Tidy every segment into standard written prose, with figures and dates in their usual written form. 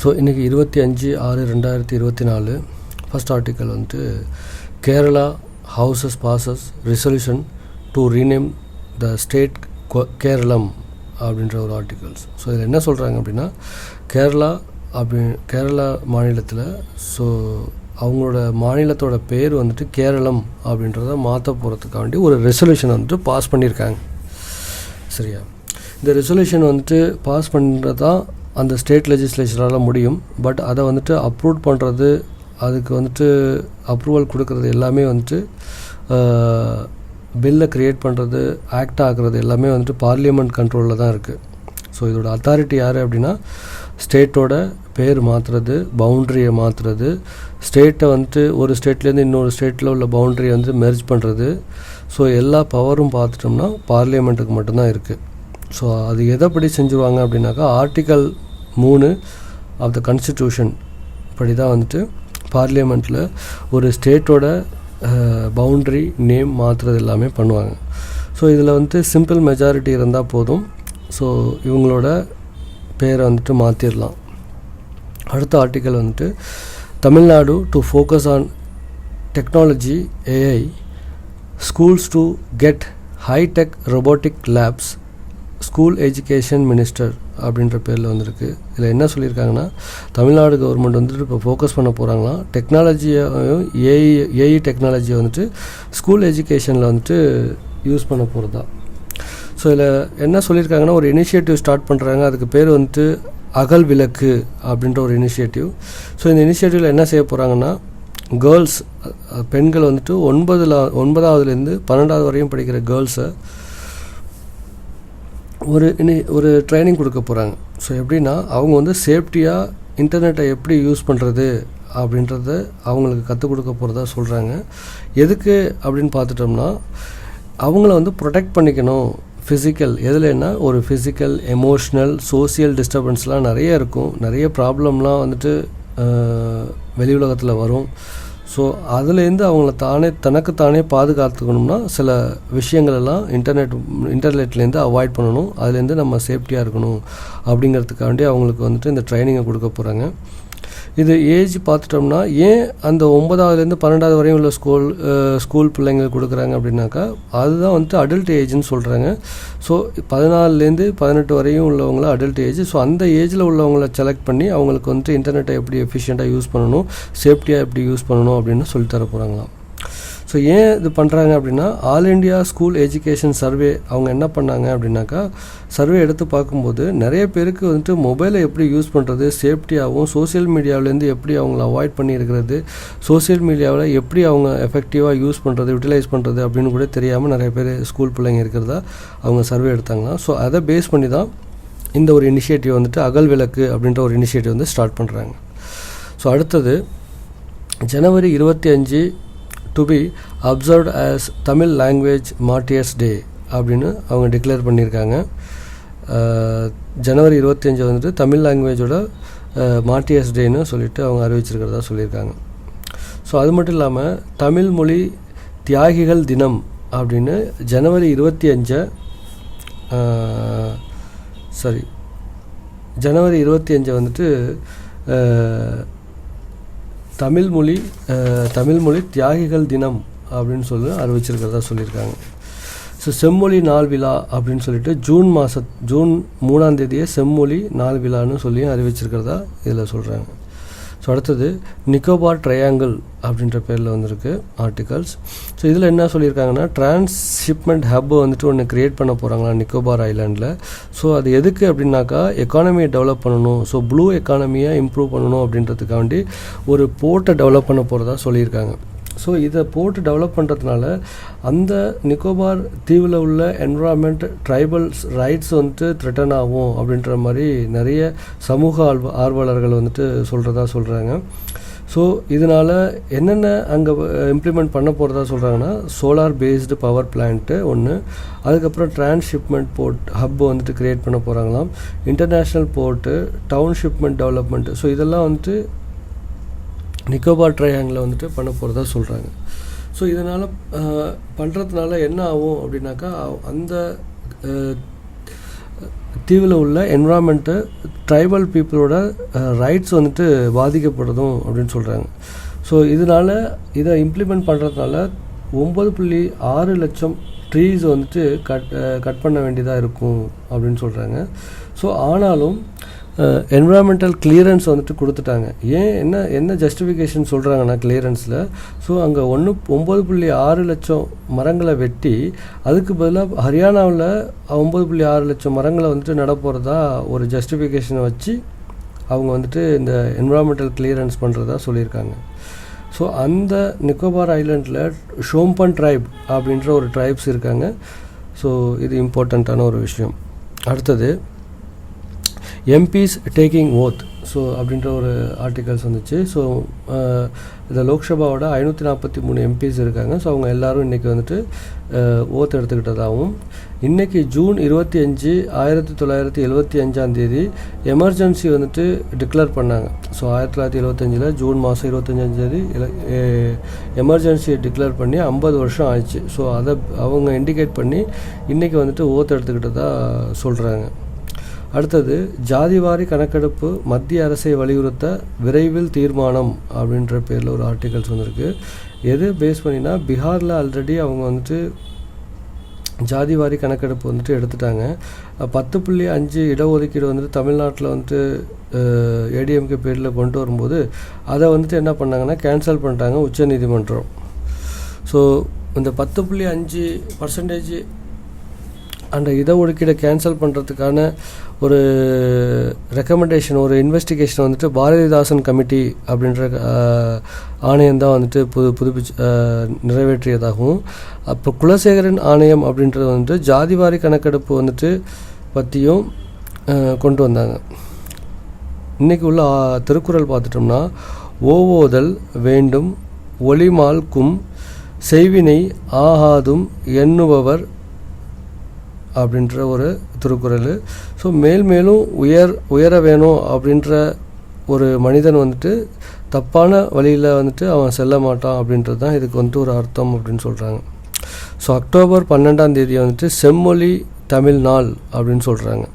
So இன்றைக்கி 25/6/2024 first article வந்துட்டு Kerala houses bosses resolution to rename the state Keralam அப்படின்ற ஒரு ஆர்டிகல்ஸ். ஸோ இதில் என்ன சொல்கிறாங்க அப்படின்னா கேரளா மாநிலத்தில் ஸோ அவங்களோட மாநிலத்தோட பேர் வந்துட்டு கேரளம் அப்படின்றத மாற்ற போகிறதுக்காண்டி ஒரு ரெசல்யூஷன் வந்துட்டு பாஸ் பண்ணியிருக்காங்க. சரியா, இந்த ரெசல்யூஷன் வந்துட்டு பாஸ் பண்ணுறது தான் அந்த ஸ்டேட் லெஜிஸ்லேச்சரால் முடியும். பட் அதை வந்துட்டு அப்ரூவ் பண்ணுறது, அதுக்கு வந்துட்டு அப்ரூவல் கொடுக்கறது எல்லாமே வந்துட்டு பில்லை க்ரியேட் பண்ணுறது, ஆக்ட் ஆக்குறது எல்லாமே வந்துட்டு பார்லிமெண்ட் கண்ட்ரோலில் தான் இருக்குது. ஸோ இதோட அத்தாரிட்டி யார் அப்படின்னா ஸ்டேட்டோட பேர் மாற்றுறது, பவுண்ட்ரியை மாற்றுறது, ஸ்டேட்டை வந்துட்டு ஒரு ஸ்டேட்லேருந்து இன்னொரு ஸ்டேட்டில் உள்ள பவுண்ட்ரியை வந்து மெர்ஜ் பண்ணுறது. ஸோ எல்லா பவரும் பார்த்துட்டோம்னா பார்லிமெண்ட்டுக்கு மட்டும்தான் இருக்குது. ஸோ அது எதைப்படி செஞ்சுருவாங்க அப்படின்னாக்கா ஆர்டிக்கல் 3 ஆஃப் த கான்ஸ்டிடியூஷன் படி தான் வந்துட்டு பார்லிமெண்ட்டில் ஒரு ஸ்டேட்டோட பவுண்ட்ரி நேம் மாற்றுறது எல்லாமே பண்ணுவாங்க. ஸோ இதில் வந்துட்டு சிம்பிள் மெஜாரிட்டி இருந்தால் போதும். ஸோ இவங்களோட பேரை வந்துட்டு மாற்றிடலாம். அடுத்த ஆர்டிக்கல் வந்துட்டு Tamil Nadu to focus on technology AI schools to get hi-tech robotic labs school education minister அப்படின்ற பேரில் வந்திருக்கு. இதில் என்ன சொல்லியிருக்காங்கன்னா தமிழ்நாடு கவர்மெண்ட் வந்துட்டு இப்போ ஃபோக்கஸ் பண்ண போகிறாங்களாம் டெக்னாலஜியையும் ஏஐ டெக்னாலஜியை வந்துட்டு ஸ்கூல் எஜுகேஷனில் வந்துட்டு யூஸ் பண்ண போகிறதா. ஸோ இதில் என்ன சொல்லியிருக்காங்கன்னா ஒரு இனிஷியேட்டிவ் ஸ்டார்ட் பண்ணுறாங்க. அதுக்கு பேர் வந்துட்டு அகல் விளக்கு அப்படின்ற ஒரு இனிஷியேட்டிவ். ஸோ இந்த இனிஷியேட்டிவில் என்ன செய்ய போகிறாங்கன்னா கேர்ள்ஸ், பெண்கள் வந்துட்டு 9ஆவதுலேருந்து 12ஆவது வரையும் படிக்கிற கேர்ள்ஸை ஒரு ட்ரைனிங் கொடுக்க போகிறாங்க. ஸோ எப்படின்னா அவங்க வந்து சேஃப்டியாக இன்டர்நெட்டை எப்படி யூஸ் பண்ணுறது அப்படின்றத அவங்களுக்கு கற்றுக் கொடுக்க போகிறதா சொல்கிறாங்க. எதுக்கு அப்படின்னு பார்த்துட்டோம்னா அவங்கள வந்து ப்ரொடெக்ட் பண்ணிக்கணும். ஃபிசிக்கல் எதுலன்னா ஒரு ஃபிசிக்கல், எமோஷ்னல், சோசியல் டிஸ்டர்பன்ஸ்லாம் நிறைய இருக்கும். நிறைய ப்ராப்ளம்லாம் வந்துட்டு வெளி உலகத்தில் வரும். ஸோ அதுலேருந்து அவங்கள தனக்குத்தானே பாதுகாத்துக்கணும்னா சில விஷயங்களெல்லாம் இன்டர்நெட்லேருந்து அவாய்ட் பண்ணணும். அதுலேருந்து நம்ம சேஃப்டியாக இருக்கணும் அப்படிங்கிறதுக்காண்டி அவங்களுக்கு வந்துட்டு இந்த ட்ரைனிங்கை கொடுக்க போகிறாங்க. இது ஏஜ் பார்த்துட்டோம்னா ஏன் அந்த 9ஆவதுலேருந்து 12ஆவது வரையும் உள்ள ஸ்கூல் பிள்ளைங்களுக்கு கொடுக்குறாங்க அப்படின்னாக்கா அதுதான் வந்துட்டு அடல்ட் ஏஜ்னு சொல்கிறாங்க. ஸோ 14லேருந்து 18 வரையும் உள்ளவங்கள அடல்ட் ஏஜ். ஸோ அந்த ஏஜில் உள்ளவங்கள செலக்ட் பண்ணி அவங்களுக்கு வந்துட்டு இன்டர்நெட்டை எப்படி எஃபிஷியண்ட்டாக யூஸ் பண்ணணும், சேஃப்டியாக எப்படி யூஸ் பண்ணணும் அப்படின்னு சொல்லித்தர போகிறாங்களாம். ஸோ ஏன் இது பண்ணுறாங்க அப்படின்னா all India school education survey அவங்க என்ன பண்ணாங்க அப்படின்னாக்கா சர்வே எடுத்து பார்க்கும்போது நிறைய பேருக்கு வந்துட்டு மொபைலை எப்படி யூஸ் பண்ணுறது, சேஃப்டியாகவும் சோசியல் மீடியாவிலேருந்து எப்படி அவங்கள அவாய்ட் பண்ணியிருக்கிறது, சோசியல் மீடியாவில் எப்படி அவங்க எஃபெக்டிவாக யூஸ் பண்ணுறது, யூட்டிலைஸ் பண்ணுறது அப்படின்னு கூட தெரியாமல் நிறைய பேர் ஸ்கூல் பிள்ளைங்க இருக்கிறதா அவங்க சர்வே எடுத்தாங்களாம். ஸோ அதை பேஸ் பண்ணி தான் இந்த ஒரு இனிஷியேட்டிவ் வந்துட்டு அகல் விளக்கு அப்படின்ற ஒரு இனிஷியேட்டிவ் வந்து ஸ்டார்ட் பண்ணுறாங்க. ஸோ அடுத்தது January 25 to be observed as Tamil language martyrs day அப்படின்னு அவங்க டிக்ளேர் பண்ணியிருக்காங்க. ஜனவரி 25 வந்துட்டு தமிழ் லாங்குவேஜோட மார்ட்டியர்ஸ் டேன்னு சொல்லிட்டு அவங்க அறிவிச்சிருக்கிறதா சொல்லியிருக்காங்க. ஸோ அது மட்டும் இல்லாமல் தமிழ் மொழி தியாகிகள் தினம் அப்படின்னு ஜனவரி 25 வந்துட்டு தமிழ் மொழி தியாகிகள் தினம் அப்படின்னு சொல்லி அறிவிச்சிருக்கிறதா சொல்லியிருக்காங்க. ஸோ செம்மொழி நாள் விழா அப்படின்னு சொல்லிட்டு ஜூன் 3ஆம் தேதியே செம்மொழி நாள் விழான்னு சொல்லி அறிவிச்சிருக்கிறதா இதில் சொல்கிறாங்க. ஸோ அடுத்தது நிக்கோபார் ட்ரையாங்கிள் அப்படின்ற பேரில் வந்திருக்கு ஆர்டிகல்ஸ். ஸோ இதில் என்ன சொல்லியிருக்காங்கன்னா டிரான்ஸ்ஷிப்மெண்ட் ஹப் வந்துட்டு ஒன்று க்ரியேட் பண்ண போகிறாங்களா நிக்கோபார் ஐலாண்டில். ஸோ அது எதுக்கு அப்படின்னாக்கா எக்கானமியை டெவலப் பண்ணணும், ஸோ ப்ளூ எக்கானமியை இம்ப்ரூவ் பண்ணணும் அப்படின்றதுக்காண்டி ஒரு போர்ட்டை டெவலப் பண்ண போகிறதா சொல்லியிருக்காங்க. ஸோ இதை போட்டு டெவலப் பண்ணுறதுனால அந்த நிக்கோபார் தீவில் உள்ள என்விரான்மெண்ட், ட்ரைபல்ஸ் ரைட்ஸ் வந்துட்டு த்ரெட்டன் ஆகும் அப்படின்ற மாதிரி நிறைய சமூக ஆர்வலர்கள் வந்துட்டு சொல்கிறாங்க. ஸோ இதனால் என்னென்ன அங்கே இம்ப்ளிமெண்ட் பண்ண போகிறதா சொல்கிறாங்கன்னா சோலார் பேஸ்டு பவர் பிளான்ட்டு ஒன்று, அதுக்கப்புறம் டிரான்ஸ்ஷிப்மெண்ட் போர்ட் ஹப் வந்துட்டு க்ரியேட் பண்ண போகிறாங்களாம், இன்டர்நேஷ்னல் போர்ட்டு, டவுன்ஷிப்மெண்ட் டெவலப்மெண்ட். ஸோ இதெல்லாம் வந்துட்டு நிக்கோபார் ட்ரையாங்கில் வந்துட்டு பண்ண போகிறதா சொல்கிறாங்க. ஸோ இதனால் பண்ணுறதுனால என்ன ஆகும் அப்படின்னாக்கா அந்த தீவில் உள்ள என்விரான்மெண்ட்டு ட்ரைபல் பீப்புளோட ரைட்ஸ் வந்துட்டு பாதிக்கப்படுதும் அப்படின்னு சொல்கிறாங்க. ஸோ இதனால் இதை இம்ப்ளிமெண்ட் பண்ணுறதுனால 9.6 லட்சம் ட்ரீஸ் வந்துட்டு கட் பண்ண வேண்டியதாக இருக்கும் அப்படின்னு சொல்கிறாங்க. ஸோ ஆனாலும் என்விரான்மெண்டல் கிளியரன்ஸ் வந்துட்டு கொடுத்துட்டாங்க. ஏன் என்ன ஜஸ்டிஃபிகேஷன் சொல்கிறாங்கன்னா கிளியரன்ஸில், ஸோ அங்கே 9.6 லட்சம் மரங்களை வெட்டி அதுக்கு பதிலாக ஹரியானாவில் 9.6 லட்சம் மரங்களை வந்துட்டு நட போகிறதா ஒரு ஜஸ்டிஃபிகேஷனை வச்சு அவங்க வந்துட்டு இந்த என்விரான்மெண்டல் கிளியரன்ஸ் பண்ணுறதா சொல்லியிருக்காங்க. ஸோ அந்த நிக்கோபார் ஐலண்டில் ஷோம்பன் ட்ரைப் அப்படின்ற ஒரு ட்ரைப்ஸ் இருக்காங்க. ஸோ இது இம்பார்ட்டண்ட்டான ஒரு விஷயம். அடுத்தது எம்பிஸ் டேக்கிங் ஓத் ஸோ அப்படின்ற ஒரு ஆர்டிகல்ஸ் வந்துச்சு. ஸோ இந்த லோக்சபாவோட 543 எம்பிஸ் இருக்காங்க. ஸோ அவங்க எல்லோரும் இன்றைக்கி வந்துட்டு ஓத் எடுத்துக்கிட்டதாகவும், இன்றைக்கி ஜூன் 25, 1975 எமர்ஜென்சி வந்துட்டு டிக்ளேர் பண்ணாங்க. ஸோ 1975 ஜூன் மாதம் 25 எமர்ஜென்சியை டிக்ளேர் பண்ணி 50 வருஷம் ஆயிடுச்சு. ஸோ அதை அவங்க இண்டிகேட் பண்ணி இன்றைக்கி வந்துட்டு ஓத் எடுத்துக்கிட்டதாக சொல்கிறாங்க. அடுத்தது ஜாதிவாரி கணக்கெடுப்பு மத்திய அரசை வலியுறுத்த விரைவில் தீர்மானம் அப்படின்ற பேரில் ஒரு ஆர்டிகல்ஸ் வந்திருக்கு. எது பேஸ் பண்ணினா பீகாரில் ஆல்ரெடி அவங்க வந்துட்டு ஜாதிவாரி கணக்கெடுப்பு வந்துட்டு எடுத்துட்டாங்க. 10.5 இடஒதுக்கீடு வந்துட்டு தமிழ்நாட்டில் வந்துட்டு ஏடிஎம்கே பேரில் கொண்டு வரும்போது அதை வந்துட்டு என்ன பண்ணாங்கன்னா கேன்சல் பண்ணிட்டாங்க உச்சநீதிமன்றம். ஸோ இந்த 10.5% அந்த இடஒதுக்கீடை கேன்சல் பண்ணுறதுக்கான ஒரு ரெக்கமெண்டேஷன், ஒரு இன்வெஸ்டிகேஷன் வந்துட்டு பாரதிதாசன் கமிட்டி அப்படின்ற ஆணையம்தான் வந்துட்டு புதுப்பிச்சு நிறைவேற்றியதாகவும், அப்போ குலசேகரன் ஆணையம் அப்படின்றது வந்துட்டு ஜாதிவாரி கணக்கெடுப்பு வந்துட்டு பற்றியும் கொண்டு வந்தாங்க. இன்றைக்கி உள்ள திருக்குறள் பார்த்துட்டோம்னா, ஓவோதல் வேண்டும் ஒளிமால்கும் செய்வினை ஆகாதும் எண்ணுபவர் அப்படின்ற ஒரு திருக்குறள். ஸோ மேலும் உயர வேணும் அப்படின்ற ஒரு மனிதன் வந்துட்டு தப்பான வழியில் வந்துட்டு அவன் செல்ல மாட்டான் அப்படின்றது தான் இதுக்கு வந்துட்டு ஒரு அர்த்தம் அப்படின்னு சொல்கிறாங்க. ஸோ அக்டோபர் 12 வந்துட்டு செம்மொழி தமிழ் நாள் அப்படின்னு சொல்கிறாங்க.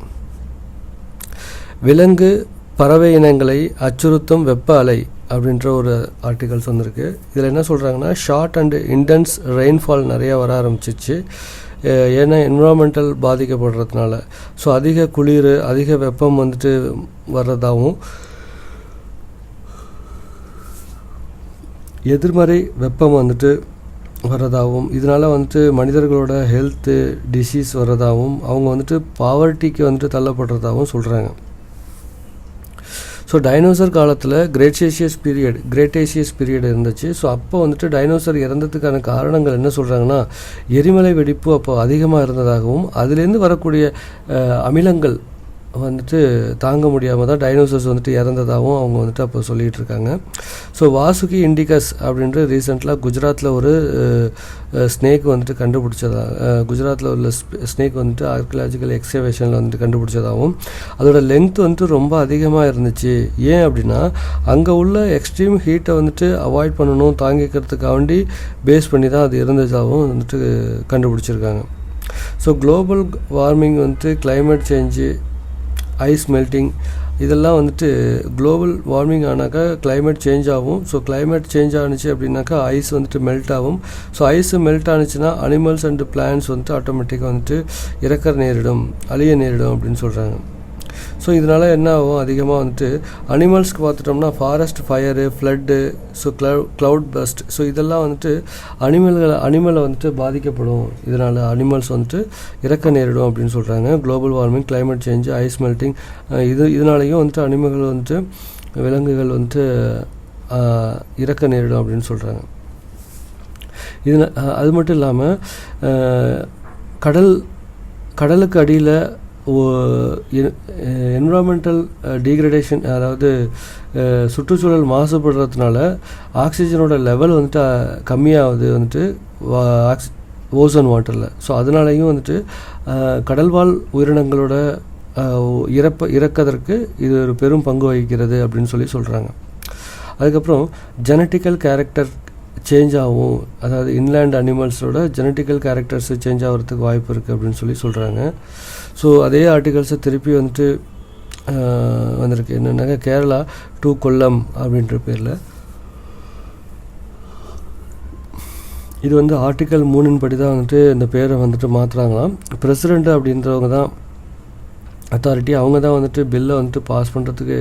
விலங்கு பறவை இனங்களை அச்சுறுத்தும் வெப்ப அலை அப்படின்ற ஒரு ஆர்டிகல்ஸ் வந்திருக்கு. இதில் என்ன சொல்கிறாங்கன்னா, ஷார்ட் அண்ட் இன்டென்ஸ் ரெயின்ஃபால் நிறையா வர ஆரம்பிச்சிச்சு. ஏன்னா என்விரான்மெண்டல் பாதிக்கப்படுறதுனால. ஸோ அதிக குளிர், அதிக வெப்பம் வந்துட்டு வர்றதாகவும், எதிர்மறை வெப்பம் வந்துட்டு வர்றதாகவும், இதனால் வந்துட்டு மனிதர்களோட ஹெல்த்து டிசீஸ் வர்றதாகவும், அவங்க வந்துட்டு பாவர்ட்டிக்கு வந்துட்டு தள்ளப்படுறதாகவும் சொல்கிறாங்க. ஸோ டைனோசர் காலத்தில் கிரேட்டேஷியஸ் பீரியட் இருந்துச்சு. ஸோ அப்போ வந்துட்டு டைனோசர் இறந்ததுக்கான காரணங்கள் என்ன சொல்கிறாங்கன்னா, எரிமலை வெடிப்பு அப்போ அதிகமாக இருந்ததாகவும், அதுலேருந்து வரக்கூடிய அமிலங்கள் வந்துட்டு தாங்க முடியாமல் தான் டைனோசர்ஸ் வந்துட்டு இறந்ததாகவும் அவங்க வந்துட்டு அப்போ சொல்லிகிட்டு இருக்காங்க. ஸோ வாசுகி இண்டிகஸ் அப்படின்ட்டு ரீசெண்டாக குஜராத்தில் ஒரு ஸ்னேக் வந்துட்டு குஜராத்தில் உள்ள ஸ்னேக் வந்துட்டு ஆர்கியலாஜிக்கல் எக்ஸ்கவேஷனில் வந்துட்டு கண்டுபிடிச்சதாகவும், அதோட லென்த் வந்துட்டு ரொம்ப அதிகமாக இருந்துச்சு. ஏன் அப்படின்னா அங்கே உள்ள எக்ஸ்ட்ரீம் ஹீட்டை வந்துட்டு அவாய்ட் பண்ணணும், தாங்கிக்கிறதுக்காண்டி பேஸ் பண்ணி தான் அது இருந்ததாகவும் வந்துட்டு கண்டுபிடிச்சிருக்காங்க. ஸோ குளோபல் வார்மிங் வந்துட்டு கிளைமேட் சேஞ்சு, ஐஸ் மெல்ட்டிங், இதெல்லாம் வந்துட்டு குளோபல் வார்மிங் ஆனாக்கா கிளைமேட் சேஞ்ச் ஆகும். ஸோ கிளைமேட் சேஞ்ச் ஆனிச்சு அப்படின்னாக்கா ஐஸ் வந்துட்டு மெல்ட் ஆகும். ஸோ ஐஸ் மெல்ட் ஆனிச்சுன்னா அனிமல்ஸ் அண்ட் பிளான்ட்ஸ் வந்துட்டு ஆட்டோமேட்டிக்காக வந்துட்டு அழிய நேரிடும் அப்படின்னு சொல்கிறாங்க. ஸோ இதனால் என்ன ஆகும், அதிகமாக வந்துட்டு அனிமல்ஸ்க்கு பார்த்துட்டோம்னா forest fire, flood, so cloud first, so இதெல்லாம் வந்துட்டு அனிமலை வந்துட்டு பாதிக்கப்படும். இதனால் அனிமல்ஸ் வந்துட்டு இறக்க நேரிடும் அப்படின்னு சொல்கிறாங்க. Global warming, climate change, ice melting, இதனாலேயும் வந்துட்டு அனிமல்கள் வந்துட்டு விலங்குகள் வந்துட்டு இறக்க நேரிடும் அப்படின்னு சொல்கிறாங்க. அது மட்டும் இல்லாமல் கடலுக்கு அடியில் என்விரான்மெண்டல் டீக்ரடேஷன், அதாவது சுற்றுச்சூழல் மாசுபடுறதுனால ஆக்சிஜனோட லெவல் வந்துட்டு கம்மியாகுது வந்துட்டு ஓசோன் வாட்டரில். ஸோ அதனாலையும் வந்துட்டு கடல்வாழ் உயிரினங்களோட இறக்கதற்கு இது ஒரு பெரும் பங்கு வகிக்கிறது அப்படின்னு சொல்கிறாங்க. அதுக்கப்புறம் ஜெனட்டிக்கல் கேரக்டர் சேஞ்ச் ஆகும், அதாவது இன்லேண்ட் அனிமல்ஸோட ஜெனட்டிக்கல் கேரக்டர்ஸ் சேஞ்ச் ஆகிறதுக்கு வாய்ப்பு இருக்குது அப்படின்னு சொல்கிறாங்க. ஸோ அதே ஆர்டிகல்ஸை திருப்பி வந்துட்டு வந்திருக்கு. என்னென்னாக்கா கேரளா டு கொல்லம் அப்படின்ற பேரில். இது வந்து ஆர்டிக்கல் 3 படி தான் வந்துட்டு இந்த பேரை வந்துட்டு மாற்றுறாங்களாம். பிரசிடெண்ட் அப்படின்றவங்க தான் அத்தாரிட்டி, அவங்க தான் வந்துட்டு பில்லை வந்துட்டு பாஸ் பண்ணுறதுக்கு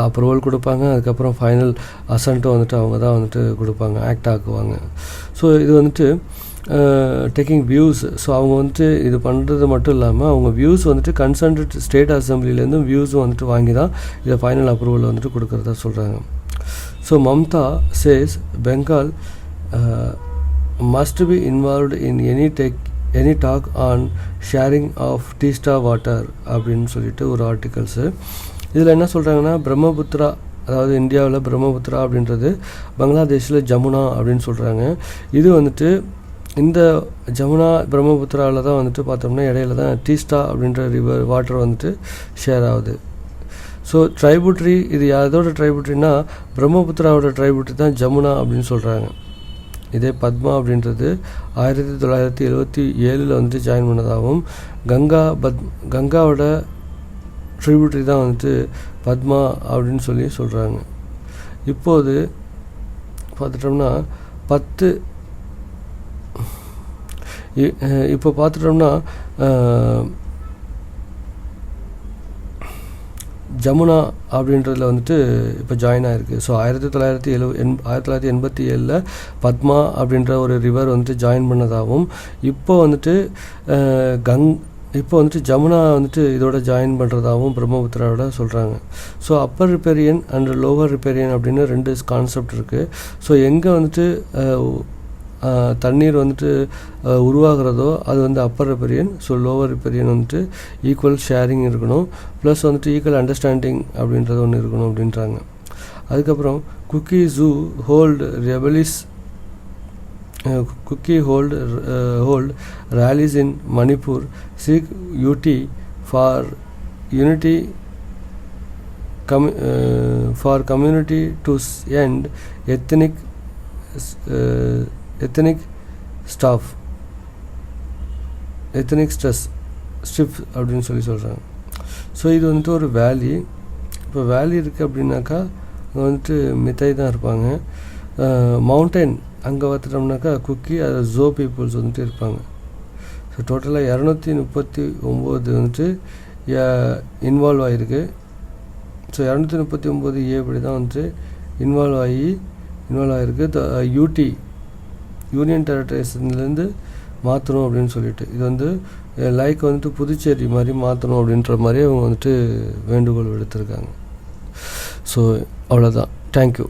அப்ரூவல் கொடுப்பாங்க. அதுக்கப்புறம் ஃபைனல் அசன்ட்டும் வந்துட்டு அவங்க தான் வந்துட்டு கொடுப்பாங்க, ஆக்ட் ஆக்குவாங்க. ஸோ இது வந்துட்டு டேக்கிங் வியூஸ். ஸோ அவங்க வந்துட்டு இது பண்ணுறது மட்டும் இல்லாமல் அவங்க வியூஸ் வந்துட்டு கன்சர்ன்ட் ஸ்டேட் அசம்பிளிலேருந்தும் வியூஸும் வந்துட்டு வாங்கி தான் இதை ஃபைனல் அப்ரூவல் வந்துட்டு கொடுக்குறதா சொல்கிறாங்க. So Mamata says Bengal must be involved in any talk on sharing of Teesta water அப்படின்னு சொல்லிட்டு ஒரு ஆர்டிகல்ஸு. இதில் என்ன சொல்கிறாங்கன்னா, பிரம்மபுத்திரா, அதாவது இந்தியாவில் பிரம்மபுத்திரா அப்படின்றது பங்களாதேஷில் ஜமுனா அப்படின்னு சொல்கிறாங்க. இது வந்துட்டு இந்த ஜமுனா பிரம்மபுத்திராவில் தான் வந்துட்டு பார்த்தோம்னா இடையில தான் டீஸ்டா அப்படின்ற ரிவர் வாட்டர் வந்துட்டு ஷேர் ஆகுது. ஸோ ட்ரைபுட்ரி, இது அதோட ட்ரைபுட்ரினா பிரம்மபுத்திராவோட ட்ரைபுட்ரி தான் ஜமுனா அப்படின்னு சொல்கிறாங்க. இதே பத்மா அப்படின்றது 1977 வந்துட்டு ஜாயின் பண்ணதாகவும், கங்காவோட ட்ரிபியூட்டரி தான் வந்துட்டு பத்மா அப்படின்னு சொல்கிறாங்க. இப்போது பார்த்துட்டோம்னா இப்போ பார்த்துட்டோம்னா ஜமுனா அப்படின்றதுல வந்துட்டு இப்போ ஜாயின் ஆகிருக்கு. ஸோ 1987 பத்மா அப்படின்ற ஒரு ரிவர் வந்துட்டு ஜாயின் பண்ணதாகவும், இப்போ வந்துட்டு ஜமுனா வந்துட்டு இதோட ஜாயின் பண்ணுறதாகவும் பிரம்மபுத்திராவோட சொல்கிறாங்க. So Appar riparian and lower riparian அப்படின்னு 2 கான்செப்ட் இருக்குது. ஸோ எங்கே வந்துட்டு தண்ணீர் வந்துட்டு உருவாகிறதோ அது வந்து upper riparian. So lower riparian வந்துட்டு ஈக்குவல் ஷேரிங் இருக்கணும், ப்ளஸ் வந்துட்டு ஈக்குவல் அண்டர்ஸ்டாண்டிங் அப்படின்றது ஒன்று இருக்கணும் அப்படின்றாங்க. அதுக்கப்புறம் Kuki hold rallies in Manipur, seek UT for unity for community to end ethnic stress அப்படின்னு சொல்கிறாங்க. ஸோ இது வந்துட்டு ஒரு வேலி. இப்போ வேலி இருக்குது அப்படின்னாக்கா அங்கே வந்துட்டு மித்தை தான் இருப்பாங்க. மவுண்டைன் அங்கே பார்த்துட்டோம்னாக்கா குக்கி, அது ஜோ பீப்புள்ஸ் வந்துட்டு இருப்பாங்க. ஸோ டோட்டலாக 239 வந்துட்டு இன்வால்வ் ஆகிருக்கு. ஸோ 239 இப்படி தான் வந்துட்டு இன்வால்வ் ஆகிருக்கு. யூடி யூனியன் டெரிட்டரிஸ்லேருந்து மாற்றணும் அப்படின்னு சொல்லிட்டு, இது வந்து லைக் வந்துட்டு புதுச்சேரி மாதிரி மாற்றணும் அப்படின்ற மாதிரி அவங்க வந்துட்டு வேண்டுகோள் விடுத்திருக்காங்க. ஸோ அவ்வளோதான். தேங்க்யூ.